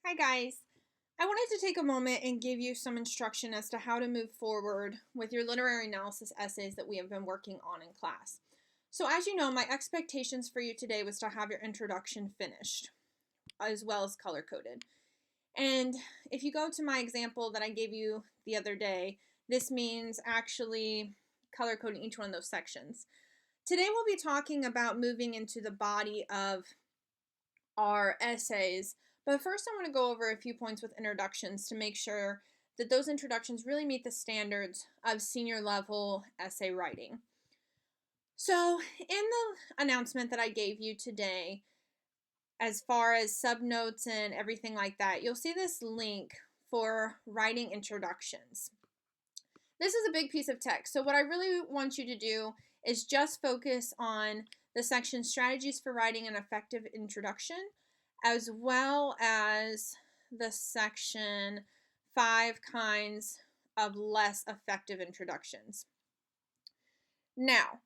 Hi guys. I wanted to take a moment and give you some instruction as to how to move forward with your literary analysis essays that we have been working on in class. So as you know, my expectations for you today was to have your introduction finished, as well as color-coded. And if you go to my example that I gave you the other day, this means actually color-coding each one of those sections. Today we'll be talking about moving into the body of our essays. But first I want to go over a few points with introductions to make sure that those introductions really meet the standards of senior level essay writing. So in the announcement that I gave you today, as far as subnotes and everything like that, you'll see this link for writing introductions. This is a big piece of text, so what I really want you to do is just focus on the section Strategies for Writing an Effective Introduction, as well as the section 5 kinds of less effective introductions. Now,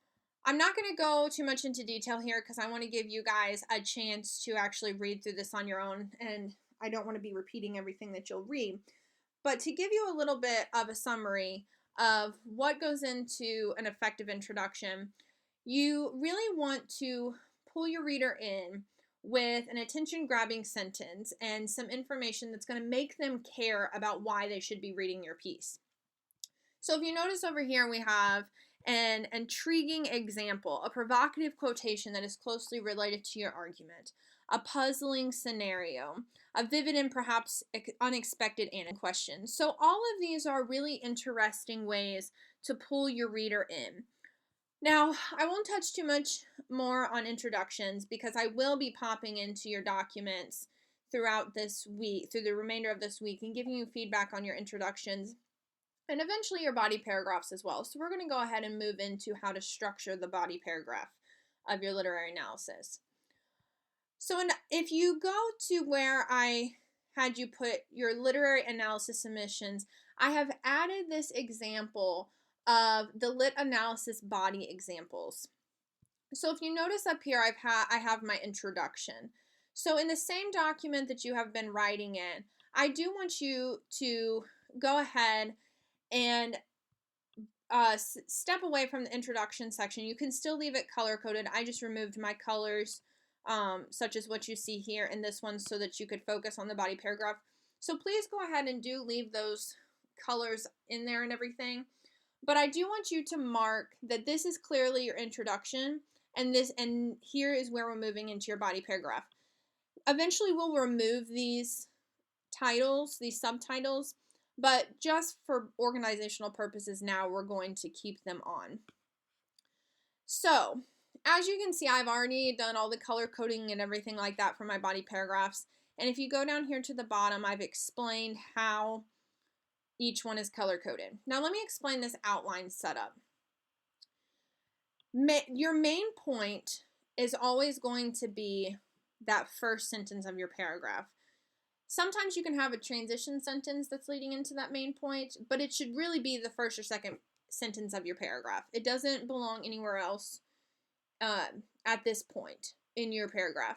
I'm not going to go too much into detail here because I want to give you guys a chance to actually read through this on your own, and I don't want to be repeating everything that you'll read. But to give you a little bit of a summary of what goes into an effective introduction, you really want to pull your reader in with an attention-grabbing sentence and some information that's going to make them care about why they should be reading your piece. So if you notice over here, we have an intriguing example, a provocative quotation that is closely related to your argument, a puzzling scenario, a vivid and perhaps unexpected question. So all of these are really interesting ways to pull your reader in. Now, I won't touch too much more on introductions because I will be popping into your documents throughout this week, through the remainder of this week, and giving you feedback on your introductions and eventually your body paragraphs as well. So we're going to go ahead and move into how to structure the body paragraph of your literary analysis. So if you go to where I had you put your literary analysis submissions, I have added this example of the lit analysis body examples. So if you notice up here, I have my introduction. So in the same document that you have been writing in, I do want you to go ahead and step away from the introduction section. You can still leave it color-coded. I just removed my colors, such as what you see here in this one, so that you could focus on the body paragraph. So please go ahead and do leave those colors in there and everything. But I do want you to mark that this is clearly your introduction, and here is where we're moving into your body paragraph. Eventually we'll remove these titles, these subtitles, but just for organizational purposes now, we're going to keep them on. So, as you can see, I've already done all the color coding and everything like that for my body paragraphs. And if you go down here to the bottom, I've explained how each one is color coded. Now let me explain this outline setup. Your main point is always going to be that first sentence of your paragraph. Sometimes you can have a transition sentence that's leading into that main point, but it should really be the first or second sentence of your paragraph. It doesn't belong anywhere else at this point in your paragraph.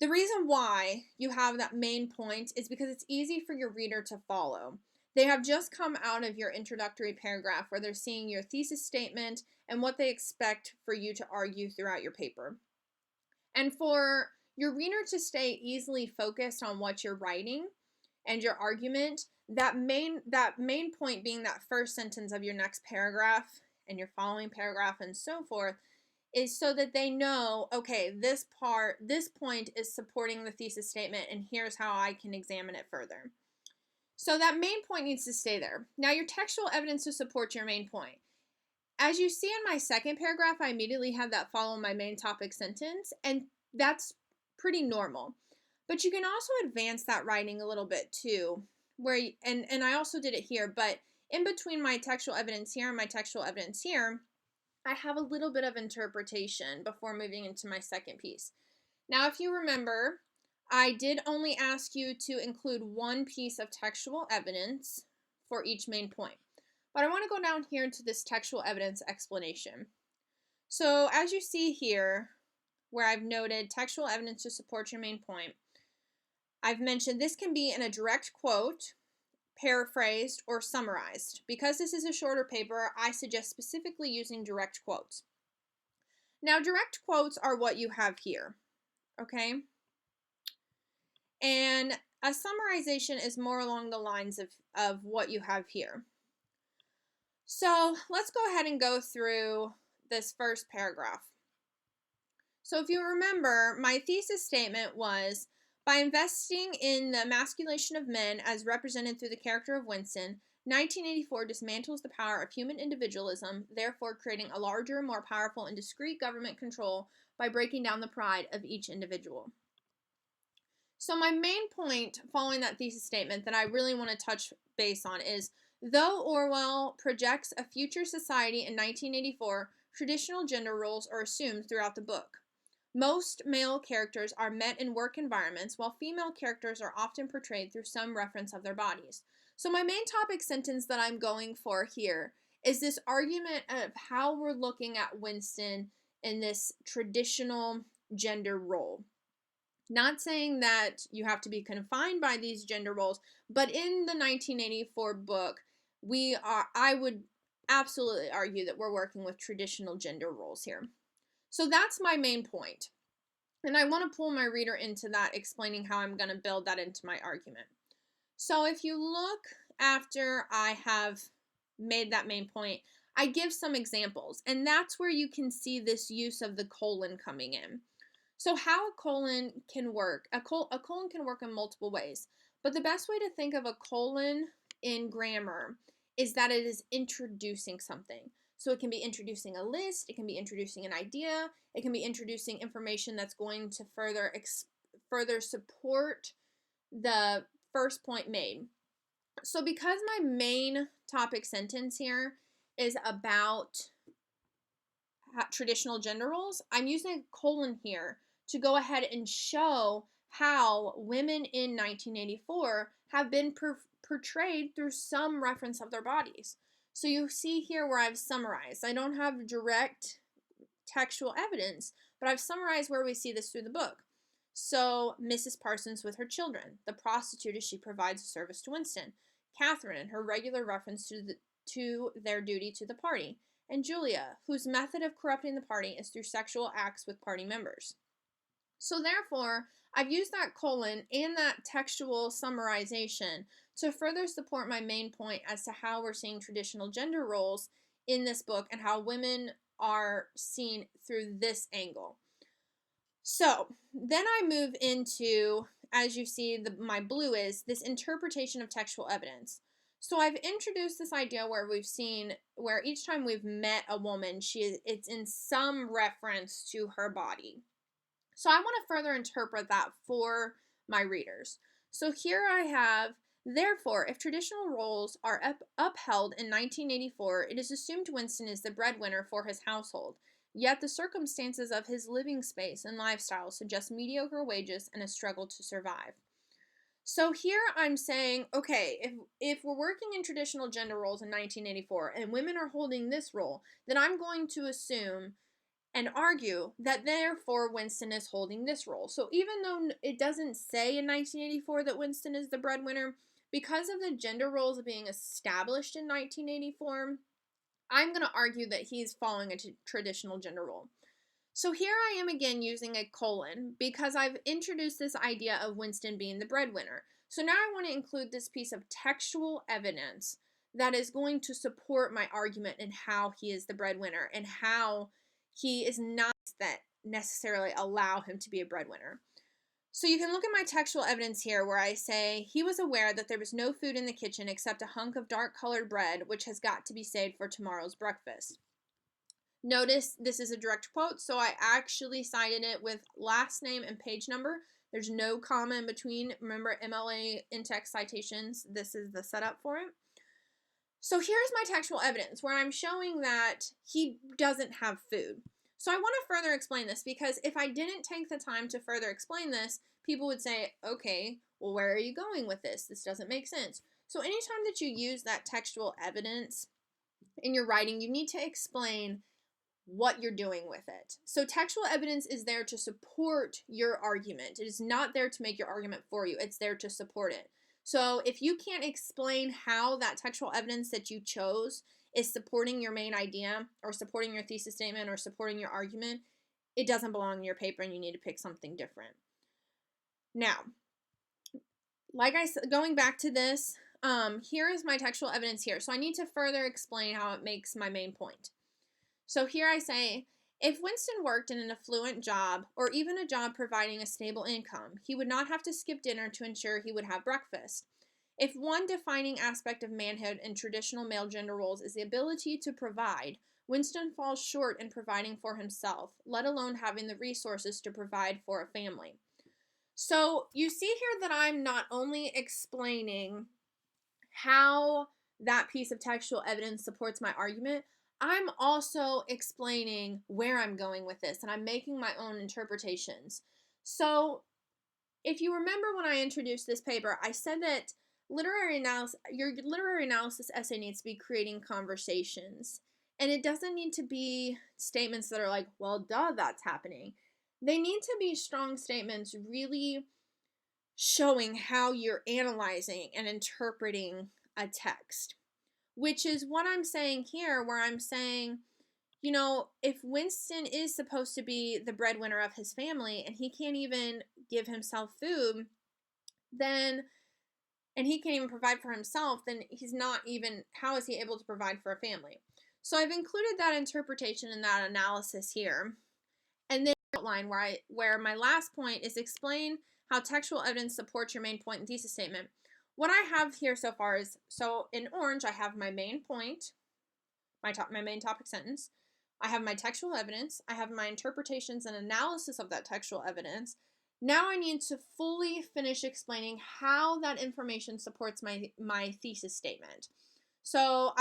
The reason why you have that main point is because it's easy for your reader to follow. They have just come out of your introductory paragraph where they're seeing your thesis statement and what they expect for you to argue throughout your paper. And for your reader to stay easily focused on what you're writing and your argument, that main point being that first sentence of your next paragraph and your following paragraph and so forth, is so that they know, okay, this point is supporting the thesis statement, and here's how I can examine it further. So that main point needs to stay there. Now your textual evidence to support your main point. As you see in my second paragraph, I immediately have that follow my main topic sentence, and that's pretty normal. But you can also advance that writing a little bit too, and I also did it here, but in between my textual evidence here and my textual evidence here, I have a little bit of interpretation before moving into my second piece. Now, if you remember, I did only ask you to include one piece of textual evidence for each main point. But I want to go down here into this textual evidence explanation. So as you see here, where I've noted textual evidence to support your main point, I've mentioned this can be in a direct quote, paraphrased, or summarized. Because this is a shorter paper, I suggest specifically using direct quotes. Now, direct quotes are what you have here, okay? And a summarization is more along the lines of what you have here. So let's go ahead and go through this first paragraph. So if you remember, my thesis statement was, by investing in the emasculation of men as represented through the character of Winston, 1984 dismantles the power of human individualism, therefore creating a larger, more powerful, and discrete government control by breaking down the pride of each individual. So my main point following that thesis statement that I really want to touch base on is, though Orwell projects a future society in 1984, traditional gender roles are assumed throughout the book. Most male characters are met in work environments, while female characters are often portrayed through some reference of their bodies. So my main topic sentence that I'm going for here is this argument of how we're looking at Winston in this traditional gender role. Not saying that you have to be confined by these gender roles, but in the 1984 book, I would absolutely argue that we're working with traditional gender roles here. So that's my main point. And I want to pull my reader into that, explaining how I'm going to build that into my argument. So if you look after I have made that main point, I give some examples. And that's where you can see this use of the colon coming in. So how a colon can work, a colon can work in multiple ways. But the best way to think of a colon in grammar is that it is introducing something. So it can be introducing a list, it can be introducing an idea, it can be introducing information that's going to further support the first point made. So because my main topic sentence here is about traditional gender roles, I'm using a colon here to go ahead and show how women in 1984 have been portrayed through some reference of their bodies. So you see here where I've summarized. I don't have direct textual evidence, but I've summarized where we see this through the book. So Mrs. Parsons with her children, the prostitute as she provides a service to Winston, Catherine and her regular reference to their duty to the party, and Julia, whose method of corrupting the party is through sexual acts with party members. So therefore, I've used that colon and that textual summarization to further support my main point as to how we're seeing traditional gender roles in this book and how women are seen through this angle. So then I move into, as you see, my blue is this interpretation of textual evidence. So I've introduced this idea where we've seen where each time we've met a woman, it's in some reference to her body. So I want to further interpret that for my readers. So here I have, therefore, if traditional roles are upheld in 1984, it is assumed Winston is the breadwinner for his household. Yet the circumstances of his living space and lifestyle suggest mediocre wages and a struggle to survive. So here I'm saying, okay, if we're working in traditional gender roles in 1984 and women are holding this role, then I'm going to assume and argue that therefore Winston is holding this role. So even though it doesn't say in 1984 that Winston is the breadwinner, because of the gender roles being established in 1984, I'm going to argue that he's following a traditional gender role. So here I am again using a colon because I've introduced this idea of Winston being the breadwinner. So now I want to include this piece of textual evidence that is going to support my argument in how he is the breadwinner and how he is not that necessarily allow him to be a breadwinner. So you can look at my textual evidence here where I say he was aware that there was no food in the kitchen except a hunk of dark colored bread which has got to be saved for tomorrow's breakfast. Notice this is a direct quote, so I actually cited it with last name and page number. There's no comma in between. Remember, MLA in-text citations, this is the setup for it. So here's my textual evidence where I'm showing that he doesn't have food. So I want to further explain this because if I didn't take the time to further explain this, people would say, okay, well, where are you going with this? This doesn't make sense. So anytime that you use that textual evidence in your writing, you need to explain what you're doing with it. So textual evidence is there to support your argument. It is not there to make your argument for you. It's there to support it. So if you can't explain how that textual evidence that you chose is supporting your main idea or supporting your thesis statement or supporting your argument, it doesn't belong in your paper and you need to pick something different. Now, like I said, going back to this, here is my textual evidence here. So I need to further explain how it makes my main point. So here I say, if Winston worked in an affluent job or even a job providing a stable income, he would not have to skip dinner to ensure he would have breakfast. If one defining aspect of manhood in traditional male gender roles is the ability to provide, Winston falls short in providing for himself, let alone having the resources to provide for a family. So you see here that I'm not only explaining how that piece of textual evidence supports my argument, I'm also explaining where I'm going with this, and I'm making my own interpretations. So if you remember when I introduced this paper, I said that your literary analysis essay needs to be creating conversations. And it doesn't need to be statements that are like, well, duh, that's happening. They need to be strong statements really showing how you're analyzing and interpreting a text, which is what I'm saying here, where I'm saying, you know, if Winston is supposed to be the breadwinner of his family and he can't even give himself food, then, and he can't even provide for himself, then he's not even, how is he able to provide for a family? So I've included that interpretation and that analysis here. And then outline where my last point is explain how textual evidence supports your main point and thesis statement. What I have here so far is, so in orange, I have my main point, my main topic sentence. I have my textual evidence. I have my interpretations and analysis of that textual evidence. Now I need to fully finish explaining how that information supports my thesis statement. So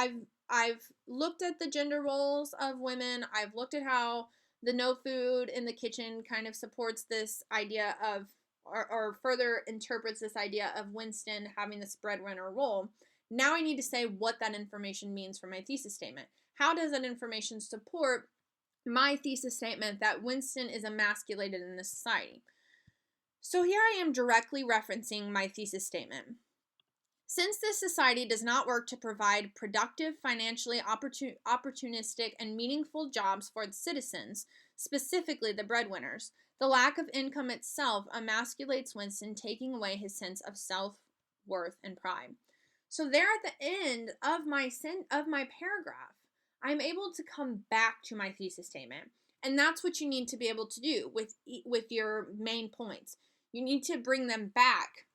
I've looked at the gender roles of women. I've looked at how the no food in the kitchen kind of supports this idea of, or further interprets this idea of Winston having this breadwinner role. Now I need to say what that information means for my thesis statement. How does that information support my thesis statement that Winston is emasculated in this society? So here I am directly referencing my thesis statement. Since this society does not work to provide productive, financially opportunistic, and meaningful jobs for its citizens, specifically the breadwinners, the lack of income itself emasculates Winston, taking away his sense of self-worth and pride. So there at the end of my paragraph, I'm able to come back to my thesis statement. And that's what you need to be able to do with your main points. You need to bring them back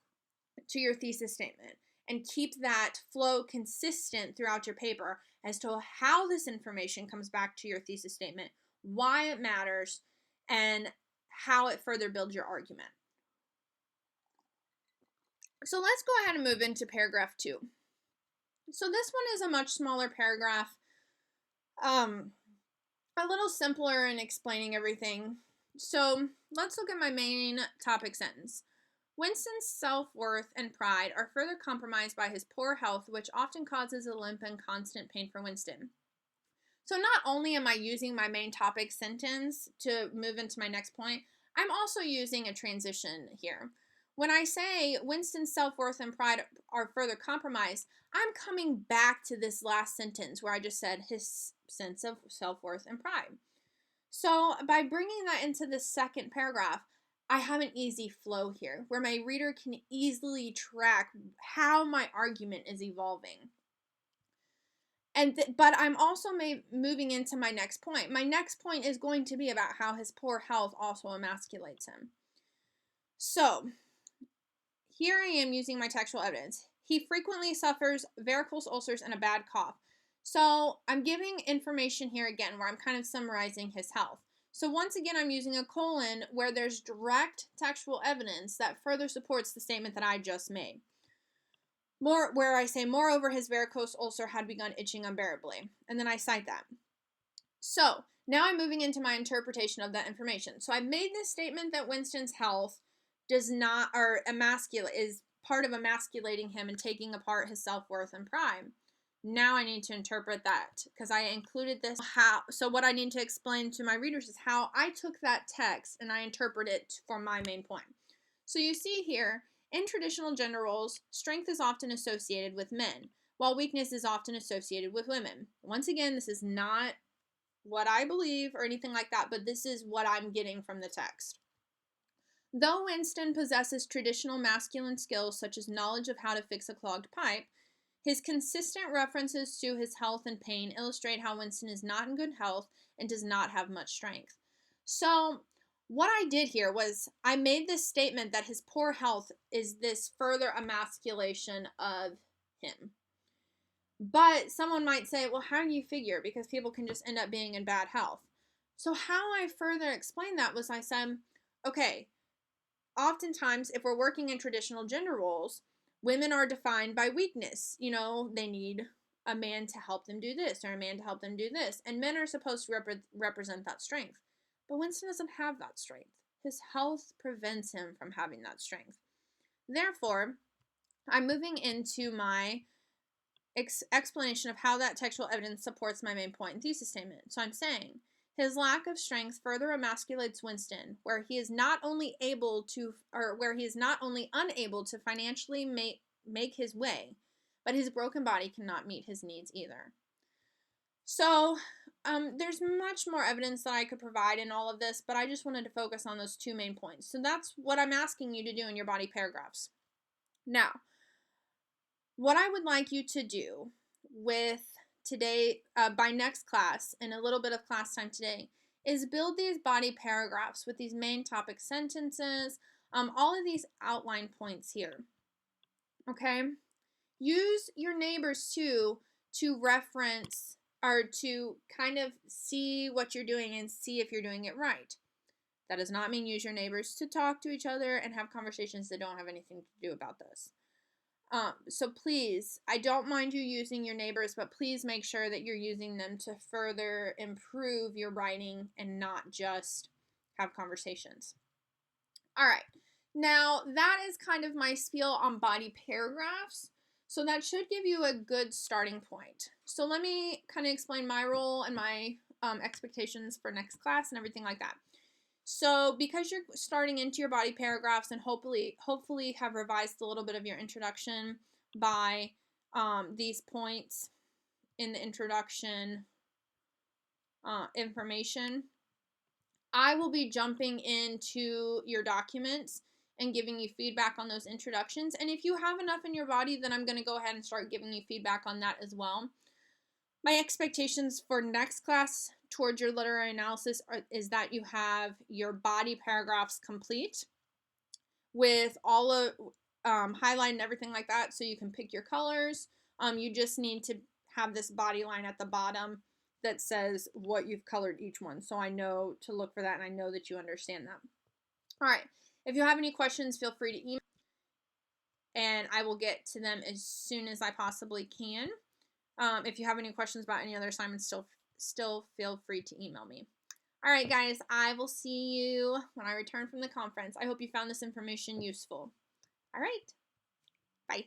to your thesis statement and keep that flow consistent throughout your paper as to how this information comes back to your thesis statement, why it matters, and how it further builds your argument. So let's go ahead and move into paragraph 2. So this one is a much smaller paragraph, a little simpler in explaining everything. So let's look at my main topic sentence. Winston's self-worth and pride are further compromised by his poor health, which often causes a limp and constant pain for Winston. So not only am I using my main topic sentence to move into my next point, I'm also using a transition here. When I say Winston's self-worth and pride are further compromised, I'm coming back to this last sentence where I just said his sense of self-worth and pride. So by bringing that into the second paragraph, I have an easy flow here where my reader can easily track how my argument is evolving. But I'm also moving into my next point. My next point is going to be about how his poor health also emasculates him. So here I am using my textual evidence. He frequently suffers varicose ulcers and a bad cough. So I'm giving information here again where I'm kind of summarizing his health. So once again, I'm using a colon where there's direct textual evidence that further supports the statement that I just made. Where I say, moreover, his varicose ulcer had begun itching unbearably. And then I cite that. So now I'm moving into my interpretation of that information. So I made this statement that Winston's health does not, or is part of emasculating him and taking apart his self-worth and pride. Now I need to interpret that because I included this. So what I need to explain to my readers is how I took that text and I interpret it for my main point. So you see here, in traditional gender roles, strength is often associated with men, while weakness is often associated with women. Once again, this is not what I believe or anything like that, but this is what I'm getting from the text. Though Winston possesses traditional masculine skills such as knowledge of how to fix a clogged pipe, his consistent references to his health and pain illustrate how Winston is not in good health and does not have much strength. So, what I did here was I made this statement that his poor health is this further emasculation of him. But someone might say, well, how do you figure? Because people can just end up being in bad health. So, how I further explained that was I said, okay, oftentimes, if we're working in traditional gender roles, women are defined by weakness. You know, they need a man to help them do this or a man to help them do this. And men are supposed to represent that strength. But Winston doesn't have that strength. His health prevents him from having that strength. Therefore, I'm moving into my explanation of how that textual evidence supports my main point and thesis statement. So I'm saying, his lack of strength further emasculates Winston, where he is not only unable to financially make his way, but his broken body cannot meet his needs either. So, there's much more evidence that I could provide in all of this, but I just wanted to focus on those two main points. So that's what I'm asking you to do in your body paragraphs. Now, what I would like you to do with today, by next class, and a little bit of class time today, is build these body paragraphs with these main topic sentences, all of these outline points here. Okay? Use your neighbors too to reference or to kind of see what you're doing and see if you're doing it right. That does not mean use your neighbors to talk to each other and have conversations that don't have anything to do about this. So please, I don't mind you using your neighbors, but please make sure that you're using them to further improve your writing and not just have conversations. All right. Now, that is kind of my spiel on body paragraphs. So that should give you a good starting point. So let me kind of explain my role and my expectations for next class and everything like that. So because you're starting into your body paragraphs and hopefully have revised a little bit of your introduction by these points in the introduction information, I will be jumping into your documents and giving you feedback on those introductions. And if you have enough in your body, then I'm going to go ahead and start giving you feedback on that as well. My expectations for next class towards your literary analysis is that you have your body paragraphs complete with all of highlight and everything like that, so you can pick your colors. You just need to have this body line at the bottom that says what you've colored each one, so I know to look for that and I know that you understand that. All right, if you have any questions, feel free to email, and I will get to them as soon as I possibly can. If you have any questions about any other assignments, still feel free to email me. All right, guys, I will see you when I return from the conference. I hope you found this information useful. All right, bye.